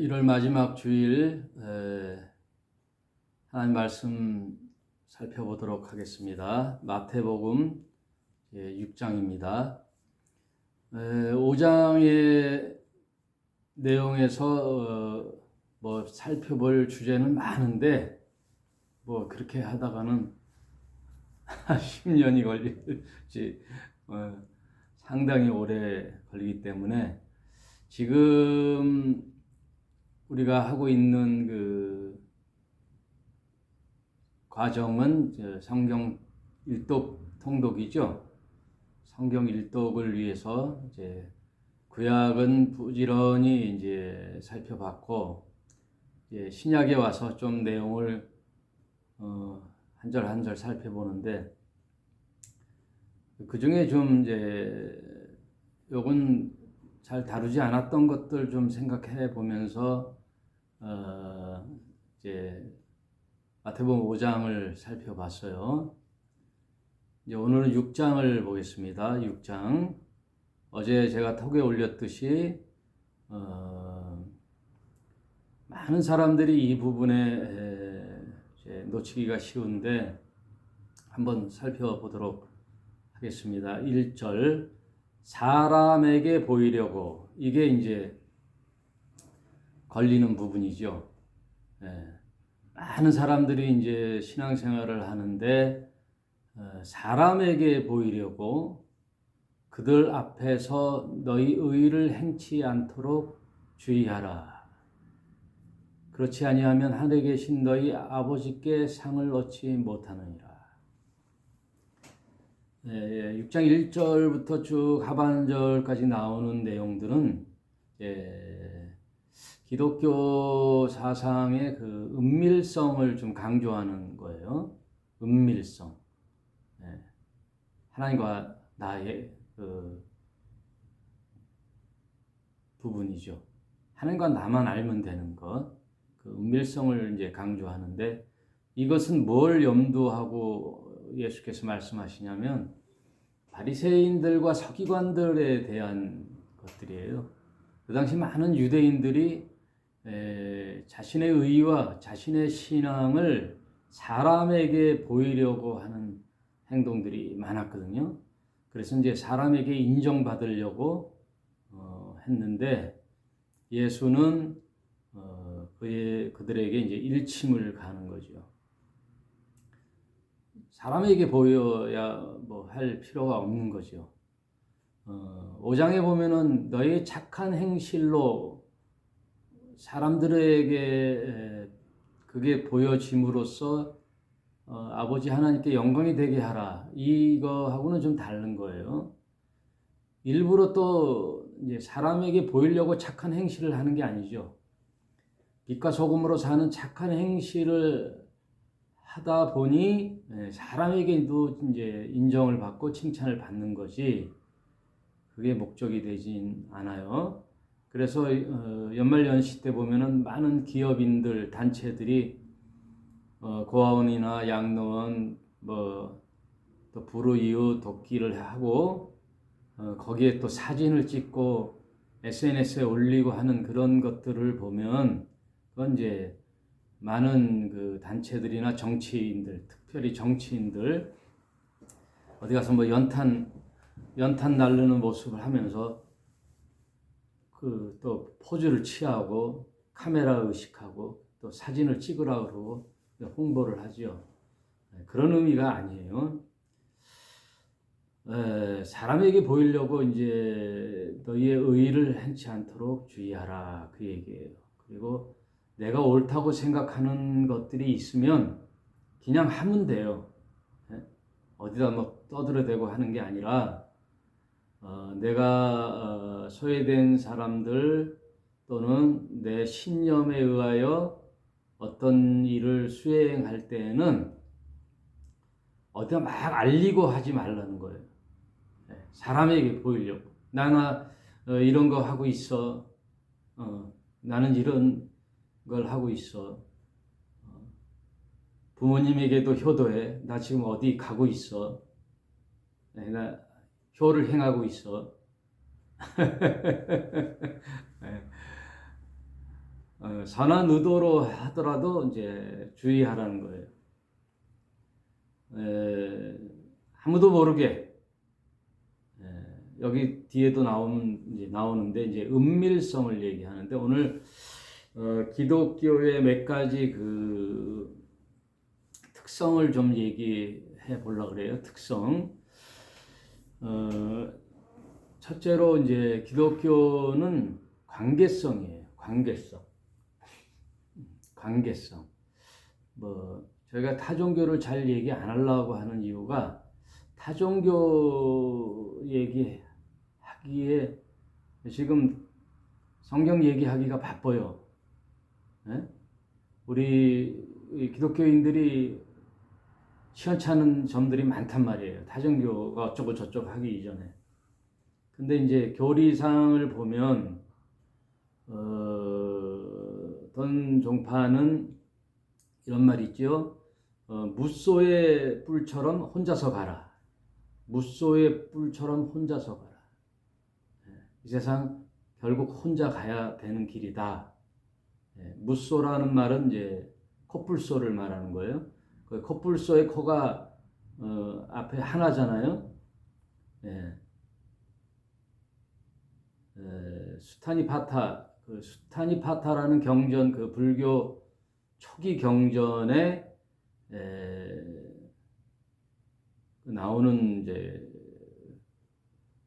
1월 마지막 주일 하나님 말씀 살펴보도록 하겠습니다. 마태복음 6장입니다. 5장의 내용에서 뭐 살펴볼 주제는 많은데 뭐 그렇게 하다가는 10년이 걸릴지 상당히 오래 걸리기 때문에 지금 우리가 하고 있는 그 과정은 성경 일독 통독이죠. 성경 일독을 위해서 이제 구약은 부지런히 이제 살펴봤고, 이제 신약에 와서 좀 내용을 한 절 한 절 살펴보는데, 그 중에 좀 이제 요건 잘 다루지 않았던 것들 좀 생각해 보면서 이제 마태복음 5장을 살펴봤어요. 이제 오늘은 6장을 보겠습니다. 6장. 어제 제가 톡에 올렸듯이 많은 사람들이 이 부분에 놓치기가 쉬운데 한번 살펴보도록 하겠습니다. 1절. 사람에게 보이려고, 이게 이제 걸리는 부분이죠. 많은 사람들이 이제 신앙생활을 하는데 사람에게 보이려고 그들 앞에서 너희 의를 행치 않도록 주의하라. 그렇지 아니하면 하늘에 계신 너희 아버지께 상을 얻지 못하느니라. 6장 1절부터 쭉 하반절까지 나오는 내용들은 기독교 사상의 그 은밀성을 좀 강조하는 거예요. 은밀성. 하나님과 나의 그 부분이죠. 하나님과 나만 알면 되는 것. 그 은밀성을 이제 강조하는데, 이것은 뭘 염두하고 예수께서 말씀하시냐면 바리새인들과 서기관들에 대한 것들이에요. 그 당시 많은 유대인들이 자신의 의와 자신의 신앙을 사람에게 보이려고 하는 행동들이 많았거든요. 그래서 이제 사람에게 인정받으려고 했는데, 예수는 그들에게 이제 일침을 가는 거죠. 사람에게 보여야 뭐 할 필요가 없는 거죠. 5장에 보면은 너의 착한 행실로 사람들에게 그게 보여짐으로써 아버지 하나님께 영광이 되게 하라. 이거하고는 좀 다른 거예요. 일부러 또 이제 사람에게 보이려고 착한 행실을 하는 게 아니죠. 빛과 소금으로 사는 착한 행실을 하다 보니 사람에게도 이제 인정을 받고 칭찬을 받는 것이, 그게 목적이 되진 않아요. 그래서 연말연시 때 보면은 많은 기업인들, 단체들이 고아원이나 양로원, 뭐 또 불우이웃 돕기를 하고 거기에 또 사진을 찍고 SNS에 올리고 하는 그런 것들을 보면, 그건 이제 많은 그 단체들이나 정치인들, 특별히 정치인들 어디 가서 뭐 연탄 날르는 모습을 하면서 그 또 포즈를 취하고 카메라 의식하고 또 사진을 찍으라 그러고 홍보를 하죠. 그런 의미가 아니에요. 사람에게 보이려고 이제 너희의 의를 행치 않도록 주의하라, 그 얘기예요. 그리고 내가 옳다고 생각하는 것들이 있으면 그냥 하면 돼요. 어디다 뭐 떠들어대고 하는 게 아니라 내가 소외된 사람들 또는 내 신념에 의하여 어떤 일을 수행할 때에는 어디다 막 알리고 하지 말라는 거예요. 사람에게 보이려고. 나는 이런 거 하고 있어. 나는 이런 걸 하고 있어. 부모님에게도 효도해. 나 지금 어디 가고 있어. 나 효를 행하고 있어. 선한 의도로 하더라도 이제 주의하라는 거예요. 아무도 모르게 여기 뒤에도 나오는데 이제 은밀성을 얘기하는데 오늘 기독교의 몇 가지 그 특성을 좀 얘기해 보려고 그래요. 특성. 첫째로 이제 기독교는 관계성이에요. 관계성. 뭐 저희가 타종교를 잘 얘기 안 하려고 하는 이유가 타종교 얘기하기에 지금 성경 얘기하기가 바빠요. 네? 우리 기독교인들이 시원찮은 점들이 많단 말이에요. 타종교가 어쩌고 저쩌고 하기 이전에. 근데 이제 교리상을 보면 어떤 종파는 이런 말이 있죠. 무소의 뿔처럼 혼자서 가라. 무소의 뿔처럼 혼자서 가라. 이 세상 결국 혼자 가야 되는 길이다. 무소라는 말은 이제 코뿔소를 말하는 거예요. 그 코뿔소의 코가 앞에 하나잖아요. 수타니파타라는 경전, 그 불교 초기 경전에 나오는 이제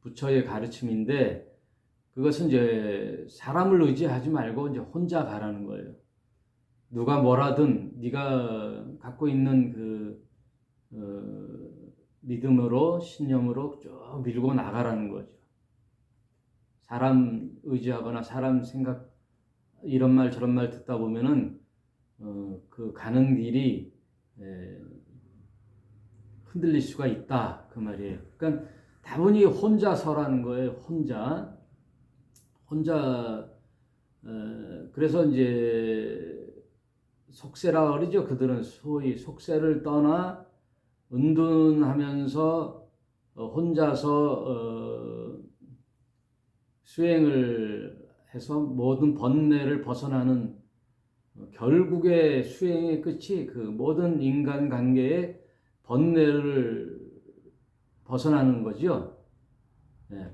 부처의 가르침인데 그것은 이제 사람을 의지하지 말고 이제 혼자 가라는 거예요. 누가 뭐라든 네가 갖고 있는 그 믿음으로 신념으로 쭉 밀고 나가라는 거죠. 사람 의지하거나 사람 생각 이런 말 저런 말 듣다 보면은 그 가는 길이 흔들릴 수가 있다 그 말이에요. 그러니까 다분히 혼자서라는 거예요. 혼자 그래서 이제 속세라 그러죠. 그들은 소위 속세를 떠나 은둔하면서 혼자서 수행을 해서 모든 번뇌를 벗어나는 결국의 수행의 끝이 그 모든 인간관계의 번뇌를 벗어나는 거죠.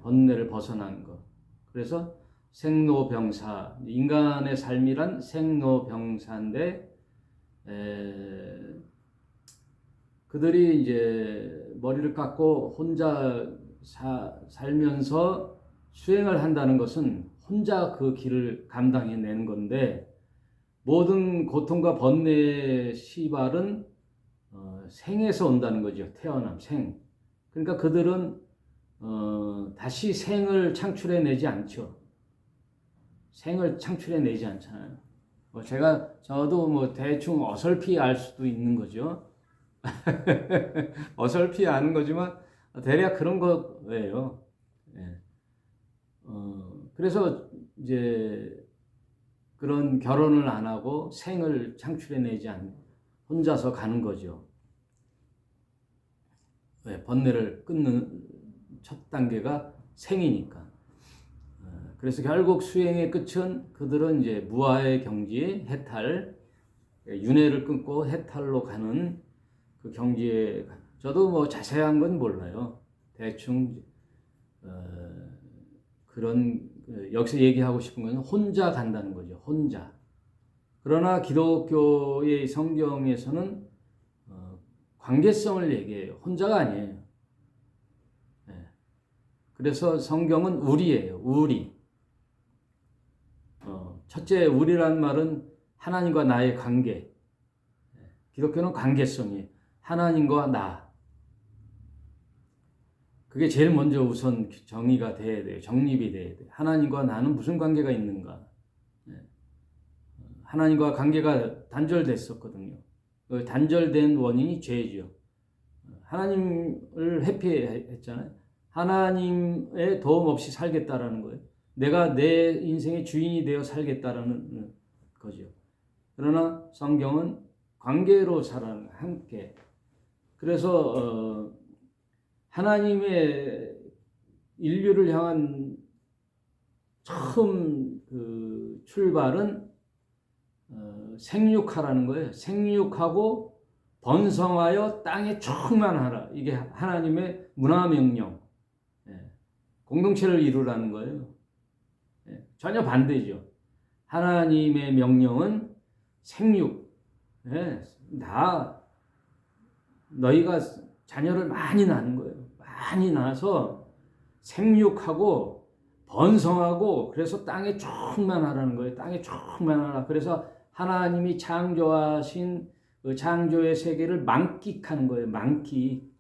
번뇌를 벗어나는 거. 그래서 생로병사, 인간의 삶이란 생로병사인데 그들이 이제 머리를 깎고 혼자 살면서 수행을 한다는 것은 혼자 그 길을 감당해내는 건데 모든 고통과 번뇌의 시발은 생에서 온다는 거죠. 태어남, 생. 그러니까 그들은 다시 생을 창출해내지 않죠. 생을 창출해내지 않잖아요. 저도 뭐 대충 어설피 알 수도 있는 거죠. 어설피 아는 거지만 대략 그런 거예요. 그래서 이제 그런 결혼을 안 하고 생을 창출해내지 않고 혼자서 가는 거죠. 번뇌를 끊는 첫 단계가 생이니까. 그래서 결국 수행의 끝은 그들은 이제 무아의 경지, 해탈, 윤회를 끊고 해탈로 가는 그 경지에 저도 뭐 자세한 건 몰라요. 대충 그런 여기서 얘기하고 싶은 건 혼자 간다는 거죠. 혼자. 그러나 기독교의 성경에서는 관계성을 얘기해요. 혼자가 아니에요. 그래서 성경은 우리예요. 우리. 첫째 우리란 말은 하나님과 나의 관계. 기독교는 관계성이에요. 하나님과 나. 그게 제일 먼저 우선 정의가 돼야 돼요. 정립이 돼야 돼요. 하나님과 나는 무슨 관계가 있는가? 하나님과 관계가 단절됐었거든요. 단절된 원인이 죄죠. 하나님을 회피했잖아요. 하나님의 도움 없이 살겠다라는 거예요. 내가 내 인생의 주인이 되어 살겠다라는 거죠. 그러나 성경은 관계로 살아가는 함께. 그래서 하나님의 인류를 향한 처음 그 출발은 생육하라는 거예요. 생육하고 번성하여 땅에 충만하라. 이게 하나님의 문화 명령. 예. 공동체를 이루라는 거예요. 예. 전혀 반대죠. 하나님의 명령은 생육. 예. 너희가 자녀를 많이 낳는 거예요. 많이 낳아서 생육하고 번성하고 그래서 땅에 충만하라는 거예요. 땅에 충만하라. 그래서 하나님이 창조하신 그 창조의 세계를 만끽하는 거예요. 만끽.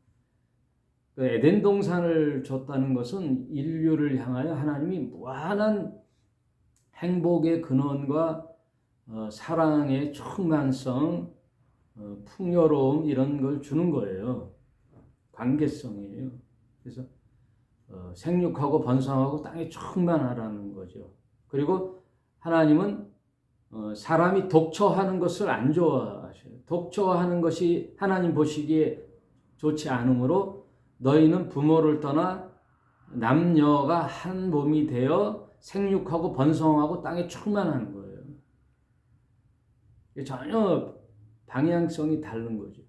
그 에덴 동산을 줬다는 것은 인류를 향하여 하나님이 무한한 행복의 근원과 사랑의 충만성, 풍요로움 이런 걸 주는 거예요. 관계성이에요. 그래서 생육하고 번성하고 땅에 충만하라는 거죠. 그리고 하나님은 사람이 독처하는 것을 안 좋아하셔요. 독처하는 것이 하나님 보시기에 좋지 않으므로 너희는 부모를 떠나 남녀가 한 몸이 되어 생육하고 번성하고 땅에 충만하는 거예요. 전혀 방향성이 다른 거죠.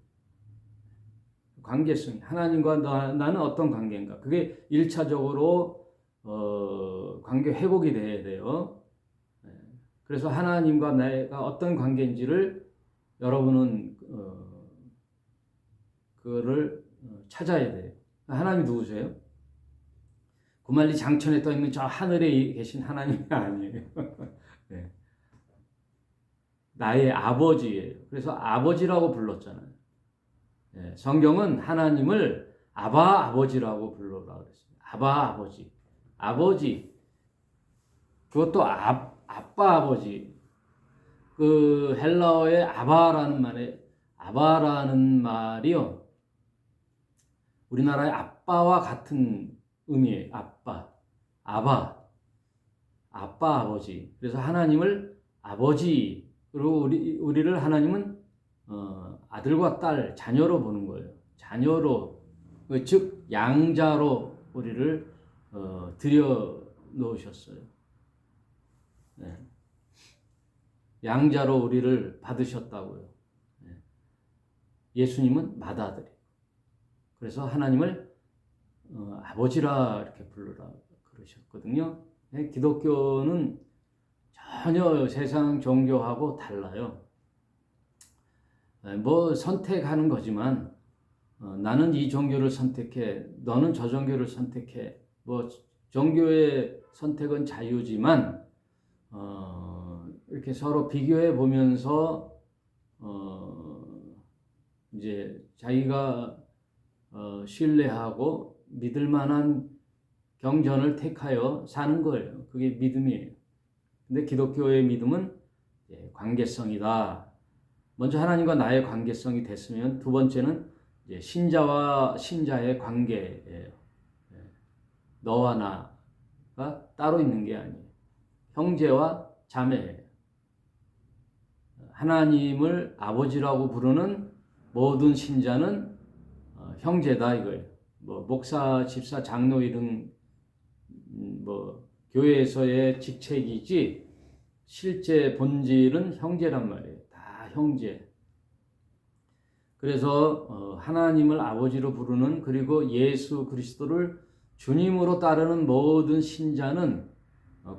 관계성이. 하나님과 나는 어떤 관계인가. 그게 1차적으로 관계 회복이 돼야 돼요. 그래서 하나님과 내가 어떤 관계인지를 여러분은 그거를 찾아야 돼요. 하나님이 누구세요? 구말리 장천에 떠 있는 저 하늘에 계신 하나님이 아니에요. 네. 나의 아버지예요. 그래서 아버지라고 불렀잖아요. 네. 성경은 하나님을 아버지라고 불러라 그랬어요. 아버지. 아버지. 그것도 아빠 아버지. 그 헬라어의 아바라는 말이요. 우리나라의 아빠와 같은 의미예요. 아빠, 아버지. 그래서 하나님을 아버지, 그리고 우리를 하나님은 아들과 딸, 자녀로 보는 거예요. 자녀로, 즉 양자로 우리를 들여 놓으셨어요. 네. 양자로 우리를 받으셨다고요. 네. 예수님은 맏아들이에요. 그래서 하나님을 아버지라 이렇게 부르라 그러셨거든요. 네. 기독교는 전혀 세상 종교하고 달라요. 뭐 선택하는 거지만 나는 이 종교를 선택해, 너는 저 종교를 선택해. 뭐 종교의 선택은 자유지만 이렇게 서로 비교해 보면서 이제 자기가 신뢰하고 믿을 만한 경전을 택하여 사는 거예요. 그게 믿음이에요. 근데 기독교의 믿음은 관계성이다. 먼저 하나님과 나의 관계성이 됐으면 두 번째는 이제 신자와 신자의 관계예요. 너와 나가 따로 있는 게 아니에요. 형제와 자매예요. 하나님을 아버지라고 부르는 모든 신자는 형제다 이거예요. 뭐 목사, 집사, 장로 이런 뭐 교회에서의 직책이지 실제 본질은 형제란 말이에요. 다 형제. 그래서 하나님을 아버지로 부르는 그리고 예수 그리스도를 주님으로 따르는 모든 신자는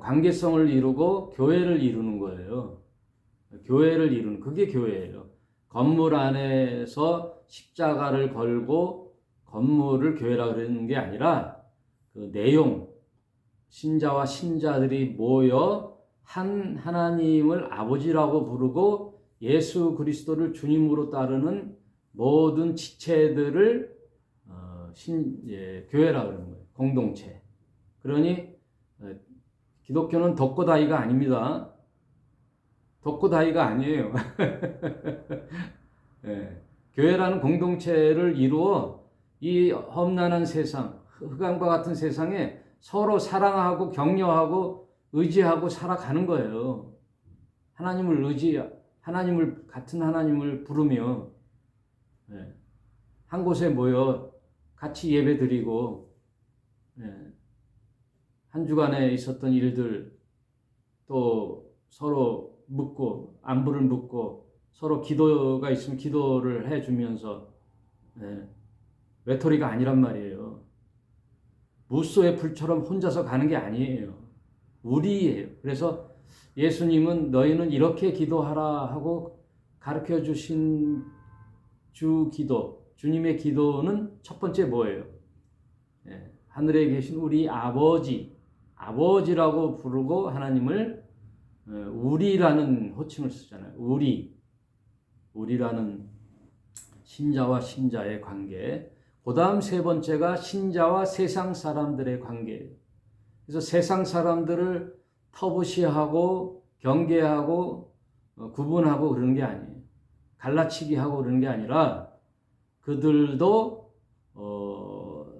관계성을 이루고 교회를 이루는 거예요. 교회를 이루는 그게 교회예요. 건물 안에서 십자가를 걸고 건물을 교회라 그러는 게 아니라 그 내용, 신자와 신자들이 모여 한 하나님을 아버지라고 부르고 예수 그리스도를 주님으로 따르는 모든 지체들을 교회라 그러는 거예요. 공동체. 그러니 기독교는 덕고다이가 아닙니다. 덕고다이가 아니에요. 네. 교회라는 공동체를 이루어 이 험난한 세상, 흑암과 같은 세상에 서로 사랑하고 격려하고 의지하고 살아가는 거예요. 같은 하나님을 부르며 한 곳에 모여 같이 예배 드리고 한 주간에 있었던 일들 또 서로 묻고 안부를 묻고 서로 기도가 있으면 기도를 해주면서 외톨이가 아니란 말이에요. 무소의 불처럼 혼자서 가는 게 아니에요. 우리예요. 그래서 예수님은 너희는 이렇게 기도하라 하고 가르쳐 주신 주 기도, 주님의 기도는 첫 번째 뭐예요? 하늘에 계신 우리 아버지라고 부르고 하나님을 우리라는 호칭을 쓰잖아요. 우리라는 신자와 신자의 관계. 그 다음 세 번째가 신자와 세상 사람들의 관계예요. 그래서 세상 사람들을 터부시하고 경계하고 구분하고 그러는 게 아니에요. 갈라치기 하고 그러는 게 아니라 그들도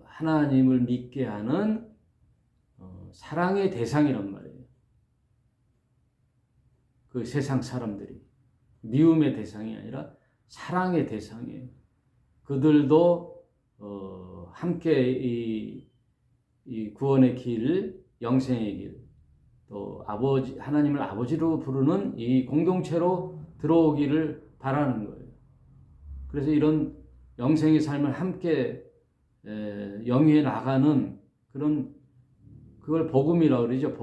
하나님을 믿게 하는 사랑의 대상이란 말이에요. 그 세상 사람들이 미움의 대상이 아니라 사랑의 대상이에요. 그들도 함께 이 구원의 길, 영생의 길, 또 하나님을 아버지로 부르는 이 공동체로 들어오기를 바라는 거예요. 그래서 이런 영생의 삶을 함께 영위해 나가는 그걸 복음이라고 그러죠.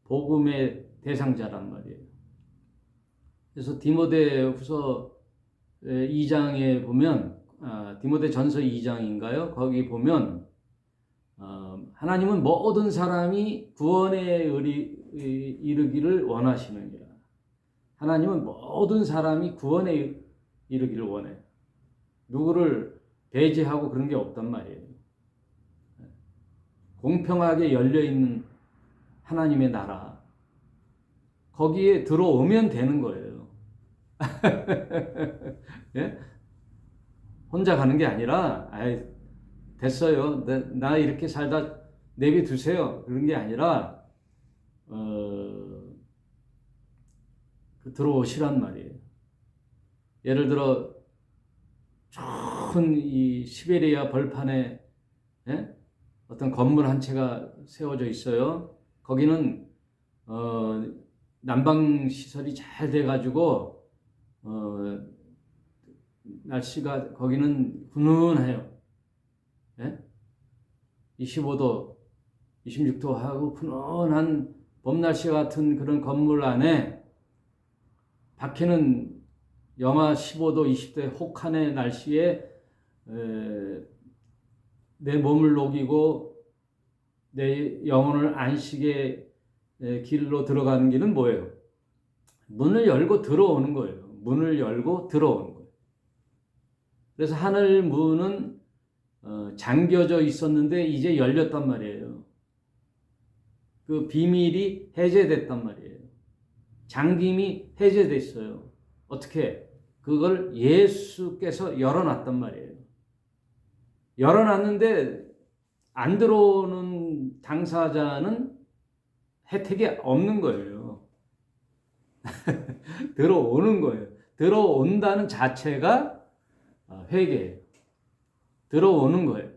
복음의 대상자란 말이에요. 그래서 디모데후서 2장에 보면 디모데전서 2장인가요? 거기 보면 하나님은 모든 사람이 구원에 이르기를 원하시느니라. 하나님은 모든 사람이 구원에 이르기를 원해요. 누구를 배제하고 그런 게 없단 말이에요. 공평하게 열려있는 하나님의 나라, 거기에 들어오면 되는 거예요. 예? 혼자 가는 게 아니라 됐어요. 나 이렇게 살다 내비두세요. 그런 게 아니라 들어오시란 말이에요. 예를 들어 큰 이 시베리아 벌판에 어떤 건물 한 채가 세워져 있어요. 거기는 난방 시설이 잘 돼가지고 날씨가 거기는 훈훈해요. 25도, 26도 하고 훈훈한 봄 날씨 같은 그런 건물 안에 밖에는 영하 15도, 20도의 혹한의 날씨에 내 몸을 녹이고 내 영혼을 안식의 길로 들어가는 길은 뭐예요? 문을 열고 들어오는 거예요. 문을 열고 들어오는 거예요. 그래서 하늘 문은 잠겨져 있었는데 이제 열렸단 말이에요. 그 비밀이 해제됐단 말이에요. 잠김이 해제됐어요. 어떻게? 그걸 예수께서 열어놨단 말이에요. 열어놨는데 안 들어오는 당사자는 혜택이 없는 거예요. 들어오는 거예요. 들어온다는 자체가 회개예요. 들어오는 거예요.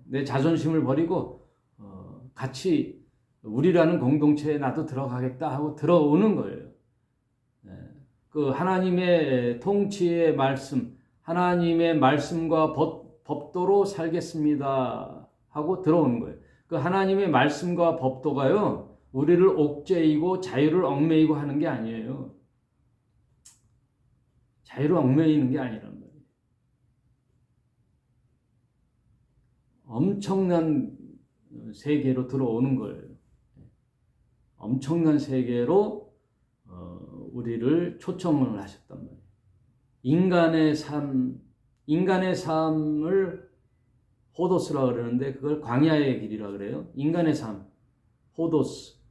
내 자존심을 버리고 같이 우리라는 공동체에 나도 들어가겠다 하고 들어오는 거예요. 그 하나님의 통치의 말씀, 하나님의 말씀과 법도로 살겠습니다 하고 들어오는 거예요. 그 하나님의 말씀과 법도가요, 우리를 옥죄이고 자유를 얽매이고 하는 게 아니에요. 자유를 얽매이는 게 아니란 말이에요. 엄청난 세계로 들어오는 거예요. 엄청난 세계로 우리를 초청을 하셨단 말이에요. 인간의 삶을 호도스라 그러는데 그걸 광야의 길이라 그래요. 인간의 삶, 호도스.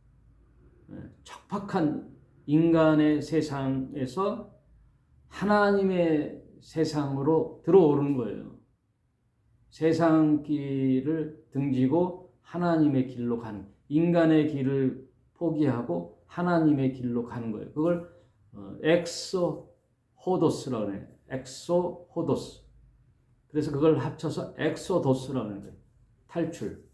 척박한 인간의 세상에서 하나님의 세상으로 들어오는 거예요. 세상 길을 등지고 하나님의 길로 가는, 인간의 길을 포기하고 하나님의 길로 가는 거예요. 그걸 엑소호도스라고 해요. 엑소호도스. 그래서 그걸 합쳐서 엑소도스라고 하는 거예요. 탈출.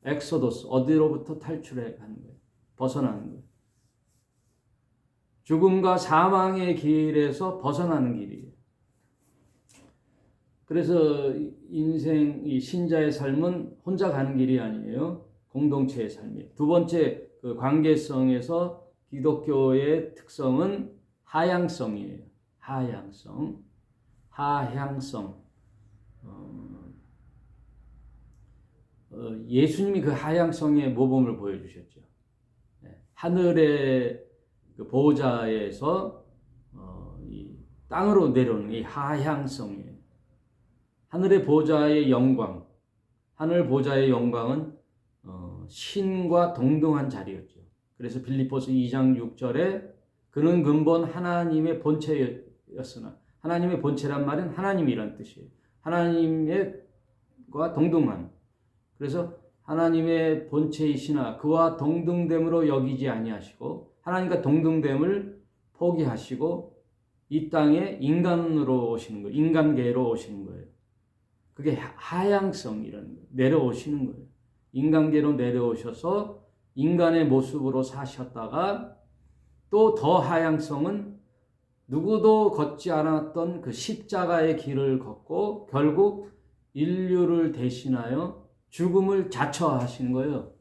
엑소도스. 어디로부터 탈출해 가는 거예요. 벗어나는 거예요. 죽음과 사망의 길에서 벗어나는 길이에요. 그래서 인생, 이 신자의 삶은 혼자 가는 길이 아니에요. 공동체의 삶이에요. 두 번째, 그 관계성에서 기독교의 특성은 하향성이에요. 하향성. 하향성. 예수님이 그 하향성의 모범을 보여주셨죠. 하늘의 그 보좌에서 이 땅으로 내려오는 이 하향성이에요. 하늘의 보좌의 영광, 하늘 보좌의 영광은 신과 동등한 자리였죠. 그래서 빌립보서 2장 6절에 그는 근본 하나님의 본체였으나, 하나님의 본체란 말은 하나님이란 뜻이에요. 하나님과 동등한. 그래서 하나님의 본체이시나 그와 동등됨으로 여기지 아니하시고 하나님과 동등됨을 포기하시고 이 땅에 인간으로 오시는 거예요. 인간계로 오시는 거예요. 그게 하향성이라는 거예요. 내려오시는 거예요. 인간계로 내려오셔서 인간의 모습으로 사셨다가 또 더 하향성은 누구도 걷지 않았던 그 십자가의 길을 걷고 결국 인류를 대신하여 죽음을 자처하신 거예요.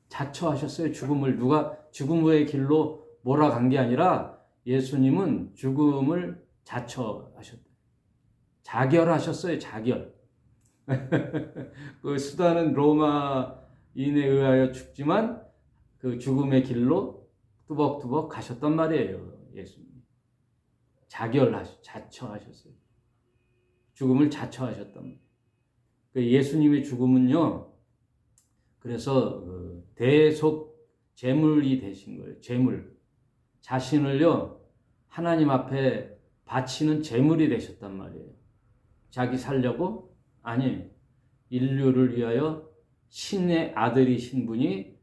자처하셨어요. 죽음을. 누가 죽음의 길로 몰아간 게 아니라 예수님은 죽음을 자처하셨다. 자결하셨어요. 자결. 그 수다는 로마인에 의하여 죽지만 그 죽음의 길로 뚜벅뚜벅 가셨단 말이에요. 예수님. 자처하셨어요. 죽음을 자처하셨단 말이에요. 예수님의 죽음은요, 그래서 대속 제물이 되신 거예요. 제물. 자신을요, 하나님 앞에 바치는 제물이 되셨단 말이에요. 자기 살려고? 아니에요. 인류를 위하여 신의 아들이신 분이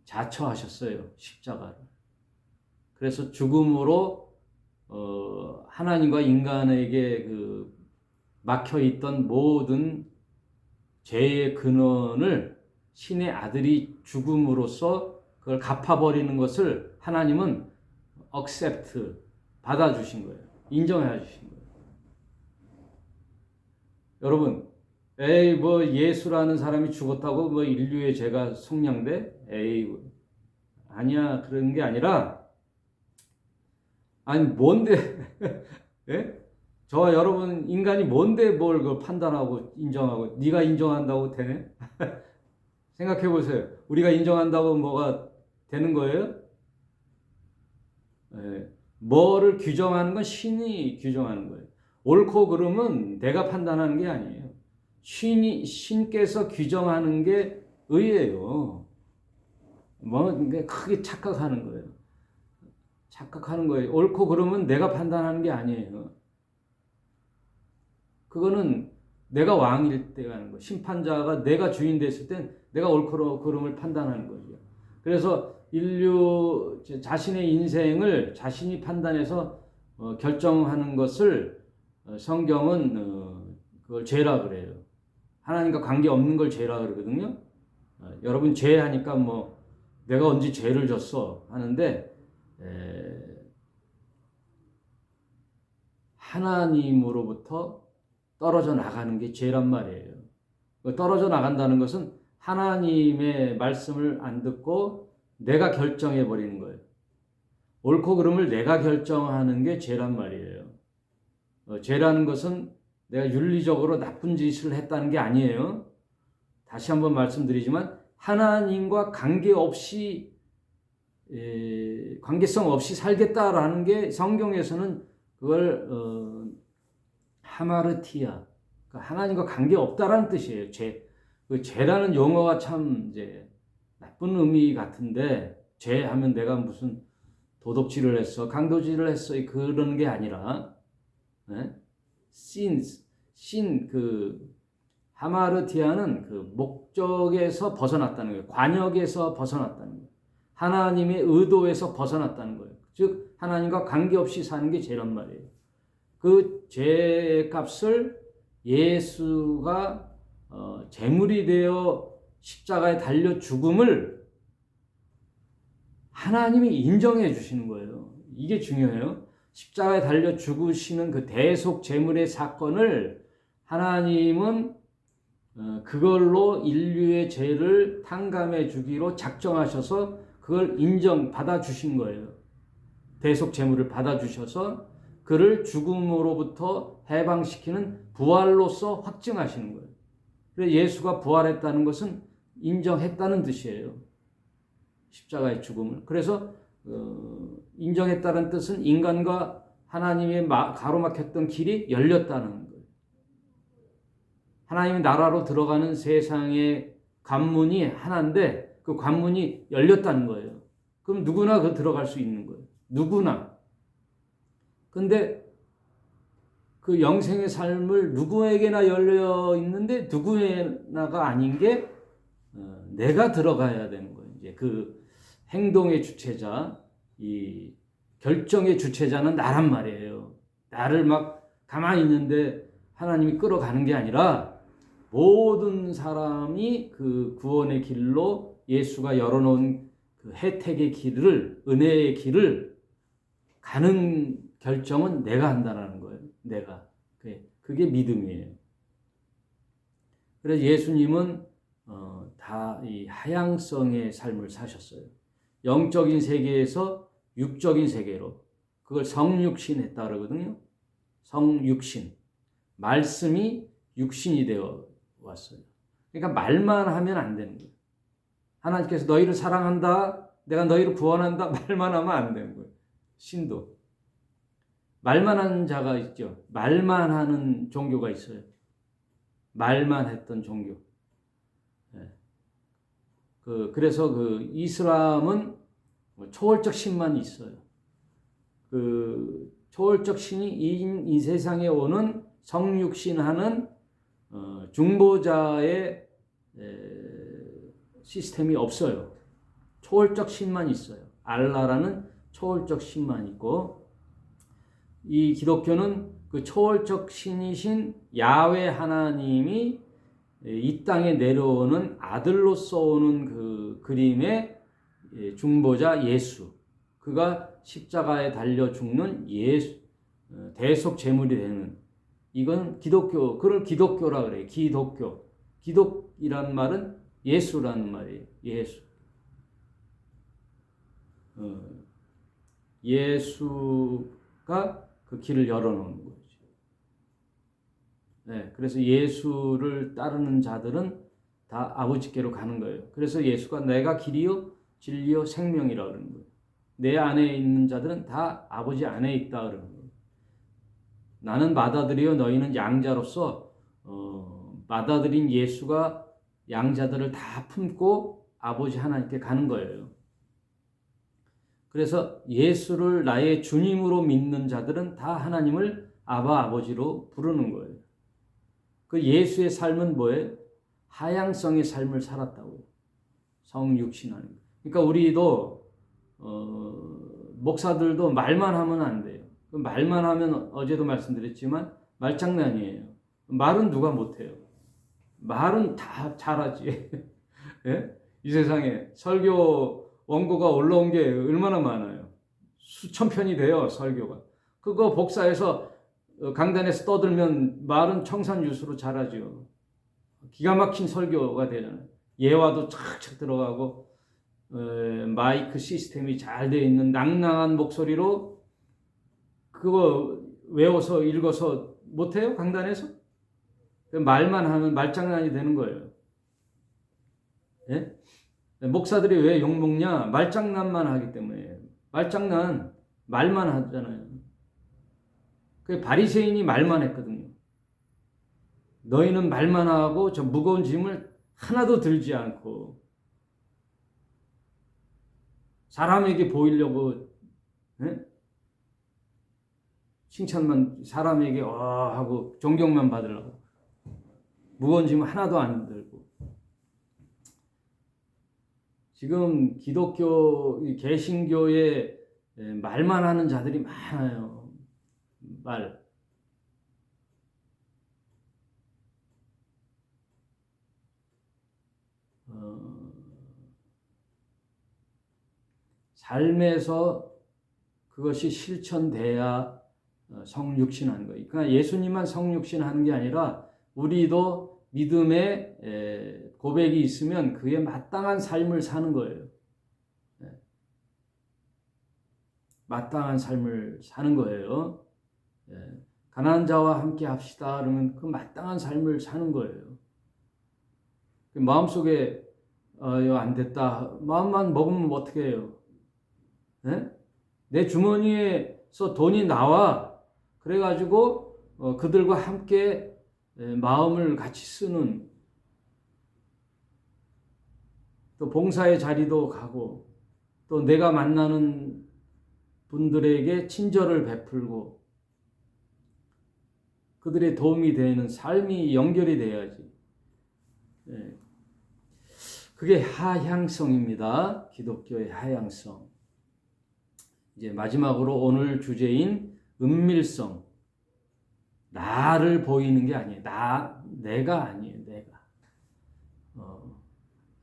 자처하셨어요. 십자가를. 그래서 죽음으로 하나님과 인간에게 그 막혀있던 모든 죄의 근원을 신의 아들이 죽음으로써 그걸 갚아버리는 것을 하나님은 accept, 받아주신 거예요. 인정해 주신 거예요. 여러분, 에이, 뭐 예수라는 사람이 죽었다고 뭐 인류의 죄가 속량돼? 에이, 아니야. 그런 게 아니라, 아니, 뭔데, 예? 저와 여러분 인간이 뭔데 뭘 그 판단하고 인정하고 네가 인정한다고 되네? 생각해 보세요. 우리가 인정한다고 뭐가 되는 거예요? 예. 뭐를 규정하는 건 신이 규정하는 거예요. 옳고 그름은 내가 판단하는 게 아니에요. 신께서 규정하는 게 의예요. 뭐 크게 착각하는 거예요. 착각하는 거예요. 옳고 그름은 내가 판단하는 게 아니에요. 그거는 내가 왕일 때 하는 거예요. 심판자가 내가 주인 됐을 땐 내가 옳고 그름을 판단하는 거죠. 그래서 인류 자신의 인생을 자신이 판단해서 결정하는 것을 성경은 그걸 죄라 그래요. 하나님과 관계 없는 걸 죄라 그러거든요. 여러분 죄하니까 뭐 내가 언제 죄를 졌어 하는데 하나님으로부터 떨어져 나가는 게 죄란 말이에요. 떨어져 나간다는 것은 하나님의 말씀을 안 듣고 내가 결정해 버리는 거예요. 옳고 그름을 내가 결정하는 게 죄란 말이에요. 죄라는 것은 내가 윤리적으로 나쁜 짓을 했다는 게 아니에요. 다시 한번 말씀드리지만 하나님과 관계성 없이 살겠다라는 게 성경에서는 그걸 하마르티아, 그러니까 하나님과 관계 없다라는 뜻이에요. 그 죄라는 용어가 참 이제 나쁜 의미 같은데 죄하면 내가 무슨 도덕질을 했어, 강도질을 했어 그런 게 아니라 그 하마르티아는 그 목적에서 벗어났다는 거예요. 관역에서 벗어났다는 거예요. 하나님의 의도에서 벗어났다는 거예요. 즉 하나님과 관계없이 사는 게 죄란 말이에요. 그 죄의 값을 예수가 제물이 되어 십자가에 달려 죽음을 하나님이 인정해 주시는 거예요. 이게 중요해요. 십자가에 달려 죽으시는 그 대속 제물의 사건을 하나님은 그걸로 인류의 죄를 탕감해 주기로 작정하셔서 그걸 인정받아 주신 거예요. 대속 제물을 받아 주셔서 그를 죽음으로부터 해방시키는 부활로서 확증하시는 거예요. 그래서 예수가 부활했다는 것은 인정했다는 뜻이에요. 십자가의 죽음을. 그래서 인정했다는 뜻은 인간과 하나님의 가로막혔던 길이 열렸다는 거예요. 하나님의 나라로 들어가는 세상의 관문이 하나인데 그 관문이 열렸다는 거예요. 그럼 누구나 그 들어갈 수 있는 거예요. 누구나. 근데 그 영생의 삶을 누구에게나 열려 있는데 누구에나가 아닌 게 내가 들어가야 되는 거예요. 이제 그 행동의 주체자, 이 결정의 주체자는 나란 말이에요. 나를 막 가만히 있는데 하나님이 끌어가는 게 아니라 모든 사람이 그 구원의 길로 예수가 열어놓은 그 혜택의 길을, 은혜의 길을 가는 결정은 내가 한다는 거예요. 내가. 그게 믿음이에요. 그래서 예수님은 다 이 하향성의 삶을 사셨어요. 영적인 세계에서 육적인 세계로. 그걸 성육신했다 그러거든요. 성육신. 말씀이 육신이 되어 왔어요. 그러니까 말만 하면 안 되는 거예요. 하나님께서 너희를 사랑한다. 내가 너희를 구원한다. 말만 하면 안 되는 거예요. 신도. 말만 하는 자가 있죠. 말만 하는 종교가 있어요. 말만 했던 종교. 그래서 그 이슬람은 초월적 신만 있어요. 그 초월적 신이 이 세상에 오는 성육신하는 중보자의 시스템이 없어요. 초월적 신만 있어요. 알라라는 초월적 신만 있고, 이 기독교는 그 초월적 신이신 야훼 하나님이 이 땅에 내려오는 아들로서 오는 그 그림의 중보자 예수, 그가 십자가에 달려 죽는 예수, 대속 제물이 되는, 이건 기독교, 그걸 기독교라 그래요. 기독교. 기독이란 말은 예수라는 말이에요. 예수. 예수가 그 길을 열어놓는 거죠. 네, 그래서 예수를 따르는 자들은 다 아버지께로 가는 거예요. 그래서 예수가 내가 길이요, 진리요, 생명이라 그러는 거예요. 내 안에 있는 자들은 다 아버지 안에 있다 그러는 거예요. 나는 맏아들이요, 너희는 양자로서 맏아들인 예수가 양자들을 다 품고 아버지 하나님께 가는 거예요. 그래서 예수를 나의 주님으로 믿는 자들은 다 하나님을 아바 아버지로 부르는 거예요. 그 예수의 삶은 뭐예요? 하향성의 삶을 살았다고요. 성육신하는. 그러니까 우리도 목사들도 말만 하면 안 돼요. 말만 하면 어제도 말씀드렸지만 말장난이에요. 말은 누가 못해요. 말은 다 잘하지. 예? 이 세상에 설교 원고가 올라온 게 얼마나 많아요. 수천 편이 돼요, 설교가. 그거 복사해서 강단에서 떠들면 말은 청산유수로 잘하죠. 기가 막힌 설교가 되잖아요. 예화도 착착 들어가고 마이크 시스템이 잘 되어 있는 낭낭한 목소리로 그거 외워서 읽어서 못해요? 강단에서? 말만 하면 말장난이 되는 거예요. 예? 목사들이 왜 욕먹냐? 말장난만 하기 때문에. 말장난, 말만 하잖아요. 그 바리새인이 말만 했거든요. 너희는 말만 하고 저 무거운 짐을 하나도 들지 않고 사람에게 보이려고, 예? 칭찬만 사람에게 하고 존경만 받으려고 무거운 짐 하나도 안 들고. 지금 기독교 개신교에 말만 하는 자들이 많아요. 말. 삶에서 그것이 실천돼야 성육신하는 거예요. 그러니까 예수님만 성육신하는 게 아니라 우리도 믿음의 고백이 있으면 그에 마땅한 삶을 사는 거예요. 마땅한 삶을 사는 거예요. 가난한 자와 함께 합시다. 그러면 그 마땅한 삶을 사는 거예요. 마음속에 안 됐다. 마음만 먹으면 어떻게 해요? 내 주머니에서 돈이 나와. 그래가지고 그들과 함께 마음을 같이 쓰는, 또 봉사의 자리도 가고, 또 내가 만나는 분들에게 친절을 베풀고 그들의 도움이 되는 삶이 연결이 돼야지. 그게 하향성입니다. 기독교의 하향성. 이제 마지막으로 오늘 주제인 은밀성. 나를 보이는 게 아니에요. 내가 아니에요. 내가.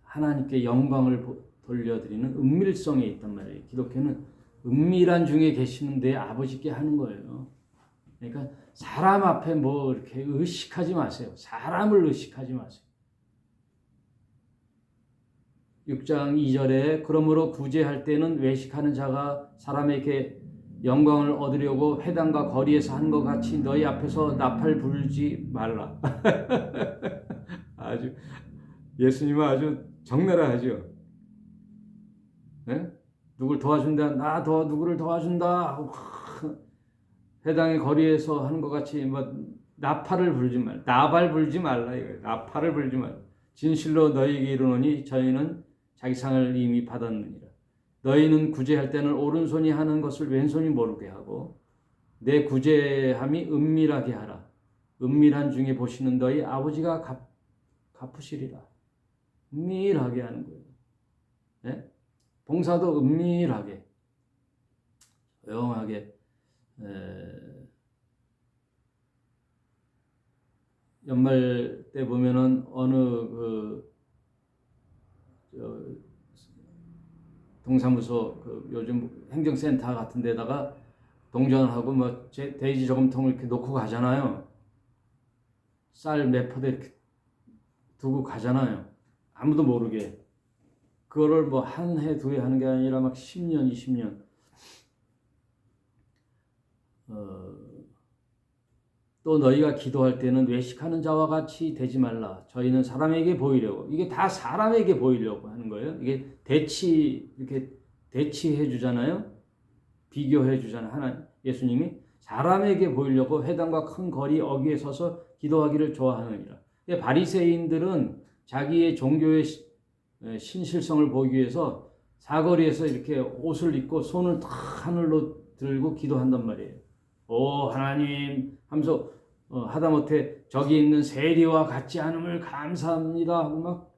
하나님께 영광을 돌려드리는 은밀성에 있단 말이에요. 기독교는 은밀한 중에 계시는 내 아버지께 하는 거예요. 그러니까 사람 앞에 뭐 이렇게 의식하지 마세요. 사람을 의식하지 마세요. 6장 2절에 그러므로 구제할 때는 외식하는 자가 사람에게 영광을 얻으려고 회당과 거리에서 한 것 같이 너희 앞에서 나팔 불지 말라. 아주 예수님은 아주 적나라하죠. 네? 누굴 도와준다, 누구를 도와준다. 회당의 거리에서 하는 것 같이 뭐 나팔을 불지 말라. 나발 불지 말라 이거예요. 나팔을 불지 말라. 진실로 너희에게 이르노니 저희는 자기 상을 이미 받았느니라. 너희는 구제할 때는 오른손이 하는 것을 왼손이 모르게 하고 내 구제함이 은밀하게 하라. 은밀한 중에 보시는 너희 아버지가 갚으시리라. 은밀하게 하는 거예요. 네? 봉사도 은밀하게, 조용하게. 연말 때 보면은 어느 동사무소 요즘 행정센터 같은 데다가 동전하고 뭐 돼지 저금통을 이렇게 놓고 가잖아요. 쌀 몇 포대 이렇게 두고 가잖아요. 아무도 모르게. 그거를 뭐 한 해, 두 해 하는 게 아니라 막 10년, 20년. 또 너희가 기도할 때는 외식하는 자와 같이 되지 말라. 저희는 사람에게 보이려고. 이게 다 사람에게 보이려고 하는 거예요. 이게 이렇게 대치해 주잖아요. 비교해 주잖아요. 하나님, 예수님이 사람에게 보이려고 회당과 큰 거리 어귀에 서서 기도하기를 좋아하느니라. 바리새인들은 자기의 종교의 신실성을 보이기 위해서 사거리에서 이렇게 옷을 입고 손을 다 하늘로 들고 기도한단 말이에요. 오 하나님 하면서 하다못해 저기 있는 세리와 같지 않음을 감사합니다 하고 막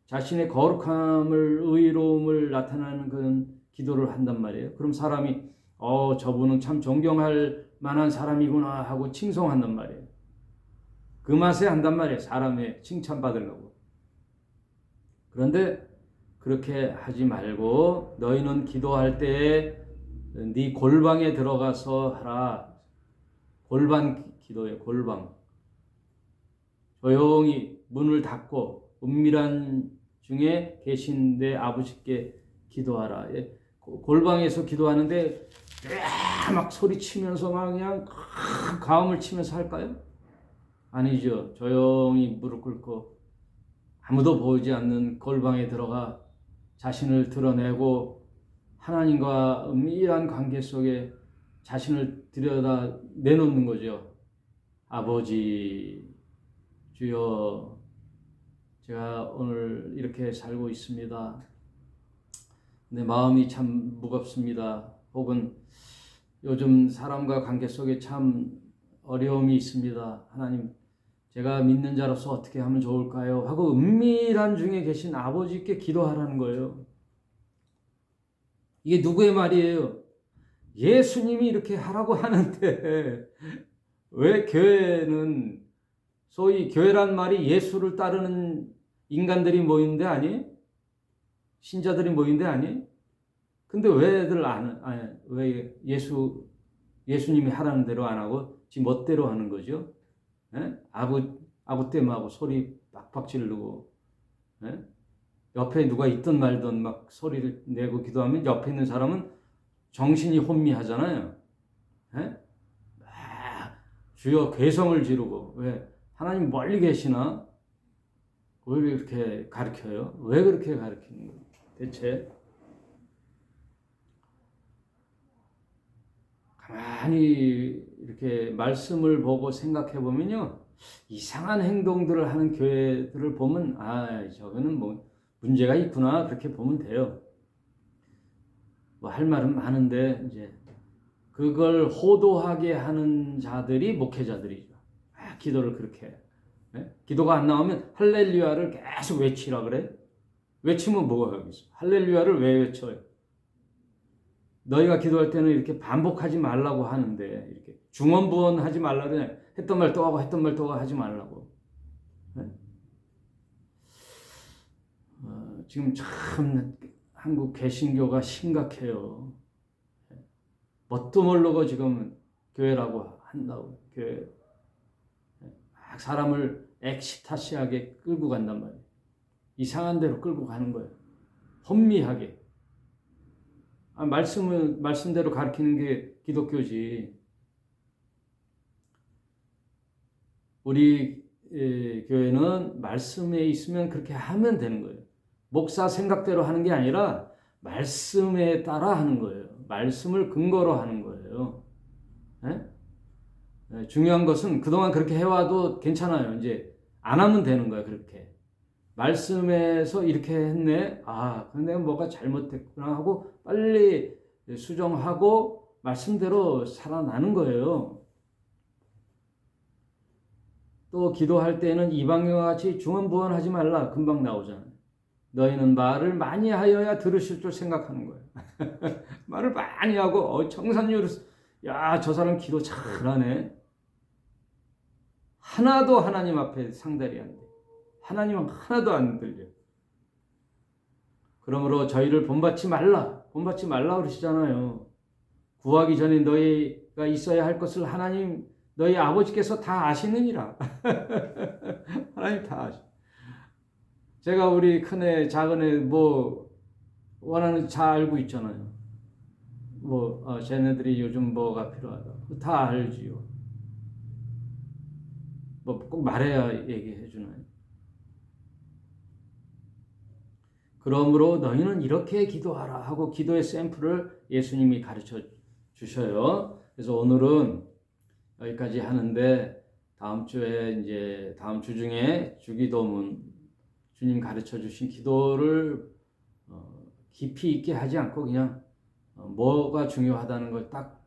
자신의 거룩함을, 의로움을 나타내는 그런 기도를 한단 말이에요. 그럼 사람이 저분은 참 존경할 만한 사람이구나 하고 칭송한단 말이에요. 그 맛에 한단 말이에요. 사람의 칭찬받으려고. 그런데 그렇게 하지 말고 너희는 기도할 때에 네 골방에 들어가서 하라. 골방 기도예요. 골방. 조용히 문을 닫고 은밀한 중에 계신 내 아버지께 기도하라. 골방에서 기도하는데 막 소리치면서 막 그냥 가음을 치면서 할까요? 아니죠. 조용히 무릎 꿇고 아무도 보이지 않는 골방에 들어가 자신을 드러내고 하나님과 은밀한 관계 속에 자신을 들여다 내놓는 거죠. 아버지, 주여, 제가 오늘 이렇게 살고 있습니다. 내 마음이 참 무겁습니다. 혹은 요즘 사람과 관계 속에 참 어려움이 있습니다. 하나님, 제가 믿는 자로서 어떻게 하면 좋을까요? 하고 은밀한 중에 계신 아버지께 기도하라는 거예요. 이게 누구의 말이에요? 예수님이 이렇게 하라고 하는데 왜 교회는, 소위 교회란 말이 예수를 따르는 인간들이 모인 데 아니에요? 신자들이 모인 데 아니에요? 근데 왜들 왜 예수님이 하라는 대로 안 하고 지 멋대로 하는 거죠? 예? 아구 때문에 소리 빡빡 지르고, 예? 옆에 누가 있든 말든 막 소리를 내고 기도하면 옆에 있는 사람은 정신이 혼미하잖아요. 예? 주여 괴성을 지르고, 왜 하나님 멀리 계시나? 왜 이렇게 가르쳐요? 왜 그렇게 가르치는 거예요? 대체 가만히 이렇게 말씀을 보고 생각해 보면요, 이상한 행동들을 하는 교회들을 보면 저거는 뭐 문제가 있구나 그렇게 보면 돼요. 뭐 할 말은 많은데 이제 그걸 호도하게 하는 자들이 목회자들이죠. 기도를 그렇게 해. 네? 기도가 안 나오면 할렐루야를 계속 외치라 그래. 외치면 뭐가 하겠어? 할렐루야를 왜 외쳐요? 너희가 기도할 때는 이렇게 반복하지 말라고 하는데 이렇게 중언부언하지 말라 그래. 했던 말 또 하고 했던 말 또 하지 말라고. 네? 지금 참 한국 개신교가 심각해요. 뭣도 모르고 지금 교회라고 한다고. 교회 막 사람을 엑시타시하게 끌고 간단 말이에요. 이상한 데로 끌고 가는 거예요. 혼미하게. 말씀대로 가르치는 게 기독교지. 우리 교회는 말씀에 있으면 그렇게 하면 되는 거예요. 목사 생각대로 하는 게 아니라 말씀에 따라 하는 거예요. 말씀을 근거로 하는 거예요. 네? 중요한 것은 그동안 그렇게 해와도 괜찮아요. 이제 안 하면 되는 거예요. 그렇게. 말씀에서 이렇게 했네. 근데 뭐가 잘못됐구나 하고 빨리 수정하고 말씀대로 살아나는 거예요. 또 기도할 때는 이방인과 같이 중언부언하지 말라. 금방 나오잖아요. 너희는 말을 많이 하여야 들으실 줄 생각하는 거예요. 말을 많이 하고 청산율 저 사람 기도 잘하네. 하나도 하나님 앞에 상달이 안 돼. 하나님은 하나도 안 들려. 그러므로 저희를 본받지 말라 그러시잖아요. 구하기 전에 너희가 있어야 할 것을 하나님 너희 아버지께서 다 아시느니라. 하나님 다 아시. 제가 우리 큰애 작은애 뭐 원하는 잘 알고 있잖아요. 쟤네들이 요즘 뭐가 필요하다. 다 알지요. 뭐 꼭 말해야 얘기해 주나요? 그러므로 너희는 이렇게 기도하라 하고 기도의 샘플을 예수님이 가르쳐 주셔요. 그래서 오늘은 여기까지 하는데 다음 주 중에 주기도문 주님 가르쳐 주신 기도를 깊이 있게 하지 않고 그냥 뭐가 중요하다는 걸 딱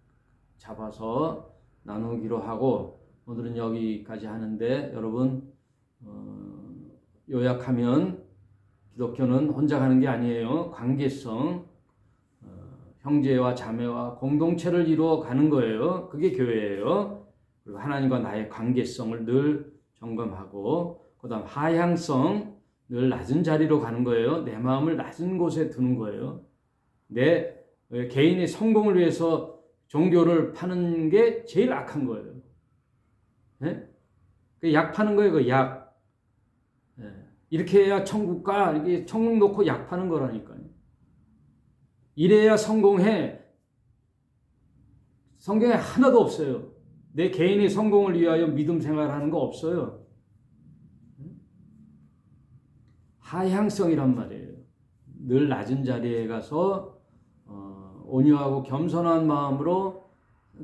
잡아서 나누기로 하고 오늘은 여기까지 하는데 여러분 요약하면 기독교는 혼자 가는 게 아니에요. 관계성, 형제와 자매와 공동체를 이루어 가는 거예요. 그게 교회예요. 그리고 하나님과 나의 관계성을 늘 점검하고 그다음 하향성, 늘 낮은 자리로 가는 거예요. 내 마음을 낮은 곳에 두는 거예요. 내 개인의 성공을 위해서 종교를 파는 게 제일 악한 거예요. 네? 그 약 파는 거예요. 그 약. 네. 이렇게 해야 천국 가. 이게 천국 놓고 약 파는 거라니까요. 이래야 성공해. 성경에 하나도 없어요. 내 개인의 성공을 위하여 믿음 생활하는 거 없어요. 하향성이란 말이에요. 늘 낮은 자리에 가서 온유하고 겸손한 마음으로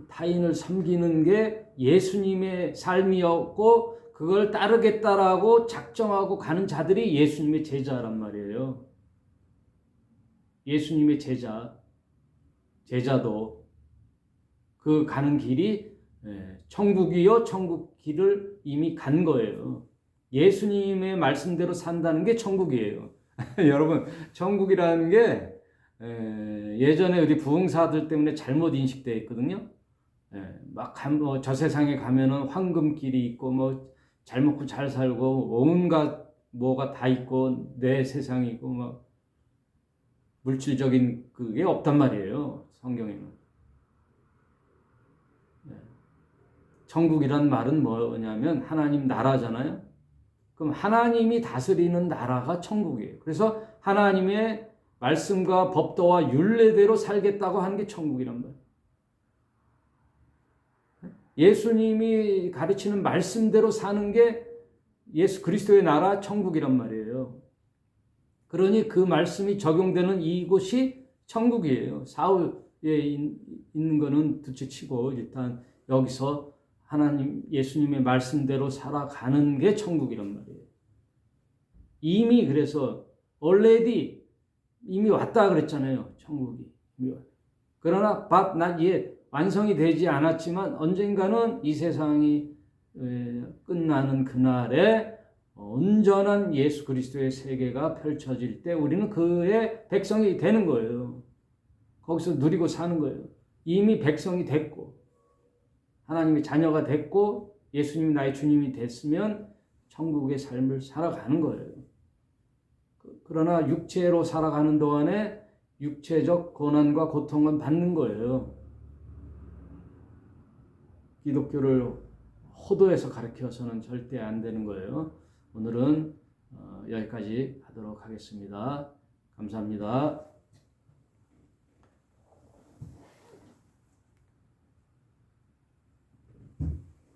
타인을 섬기는 게 예수님의 삶이었고 그걸 따르겠다라고 작정하고 가는 자들이 예수님의 제자란 말이에요. 예수님의 제자도 그 가는 길이 천국이요 천국 길을 이미 간 거예요. 예수님의 말씀대로 산다는 게 천국이에요. 여러분 천국이라는 게 예전에 우리 부흥사들 때문에 잘못 인식되어 있거든요. 저 세상에 가면은 황금길이 있고 뭐 잘 먹고 잘 살고 온갖 뭐가 다 있고 내 세상이고 막 물질적인 그게 없단 말이에요. 성경에는. 천국이란 말은 뭐냐면 하나님 나라잖아요. 그럼 하나님이 다스리는 나라가 천국이에요. 그래서 하나님의 말씀과 법도와 율례대로 살겠다고 하는 게 천국이란 말이에요. 예수님이 가르치는 말씀대로 사는 게 예수 그리스도의 나라 천국이란 말이에요. 그러니 그 말씀이 적용되는 이곳이 천국이에요. 사후에 있는 거는 둘째치고 일단 여기서 하나님 예수님의 말씀대로 살아가는 게 천국이란 말이에요. 이미 그래서 already 이미 왔다 그랬잖아요. 천국이. 그러나 but not yet 완성이 되지 않았지만 언젠가는 이 세상이 끝나는 그날에 온전한 예수 그리스도의 세계가 펼쳐질 때 우리는 그의 백성이 되는 거예요. 거기서 누리고 사는 거예요. 이미 백성이 됐고 하나님의 자녀가 됐고 예수님이 나의 주님이 됐으면 천국의 삶을 살아가는 거예요. 그러나 육체로 살아가는 동안에 육체적 고난과 고통은 받는 거예요. 기독교를 호도해서 가르쳐서는 절대 안 되는 거예요. 오늘은 여기까지 하도록 하겠습니다. 감사합니다.